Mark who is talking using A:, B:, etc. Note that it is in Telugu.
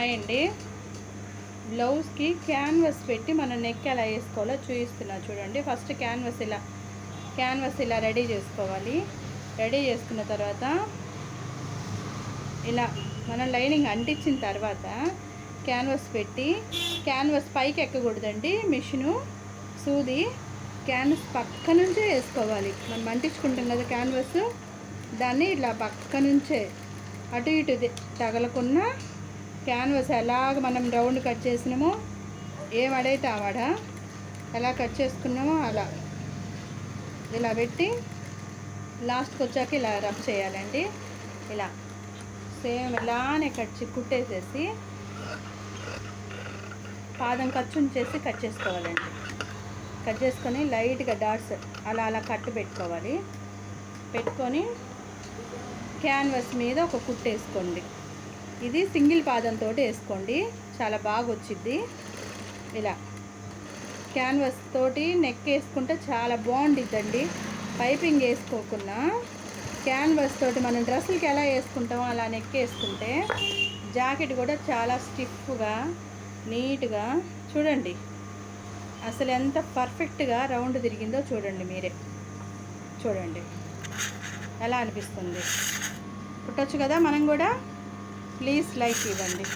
A: హాయ్ అండి. బ్లౌజ్కి క్యాన్వాస్ పెట్టి మనం నెక్ ఎలా వేసుకోవాలో చూపిస్తున్నా చూడండి. ఫస్ట్ క్యాన్వాస్ ఇలా రెడీ చేసుకోవాలి. రెడీ చేసుకున్న తర్వాత ఇలా మనం లైనింగ్ అంటించిన తర్వాత క్యాన్వాస్ పెట్టి, క్యాన్వాస్ పైకి ఎక్కకూడదండి, మిషను సూది క్యాన్వాస్ పక్క నుంచే వేసుకోవాలి. మనం అంటించుకుంటాం కదా క్యాన్వాస్, దాన్ని ఇలా పక్క నుంచే అటు ఇటు తగలకుండా క్యాన్వాస్ ఎలాగ మనం రౌండ్ కట్ చేసినామో, ఏం అడైతే ఆవాడ ఎలా కట్ చేసుకున్నామో అలా ఇలా పెట్టి లాస్ట్కి వచ్చాక ఇలా రబ్ చేయాలండి. ఇలా సేమ్ ఇలానే కుట్టేసేసి పాదం ఖర్చు ఉంచేసి కట్ చేసుకోవాలండి. కట్ చేసుకొని లైట్గా డాట్స్ అలా అలా కట్టు పెట్టుకోవాలి. పెట్టుకొని క్యాన్వాస్ మీద ఒక కుట్టు వేసుకోండి. ఇది సింగిల్ పాదంతో వేసుకోండి, చాలా బాగా వచ్చిద్ది. ఇలా క్యాన్వాస్ తోటి నెక్ వేసుకుంటే చాలా బాగుండిద్దండి. పైపింగ్ వేసుకోకుండా క్యాన్వాస్ తోటి మనం డ్రెస్సులకి ఎలా వేసుకుంటామో అలా నెక్ వేసుకుంటే జాకెట్ కూడా చాలా స్టిఫ్గా నీట్గా చూడండి. అసలు ఎంత పర్ఫెక్ట్గా రౌండ్ తిరిగిందో చూడండి. మీరే చూడండి ఎలా అనిపిస్తుంది. కుట్టచ్చు కదా మనం కూడా. ప్లీజ్ లైక్ ఇవ్వండి.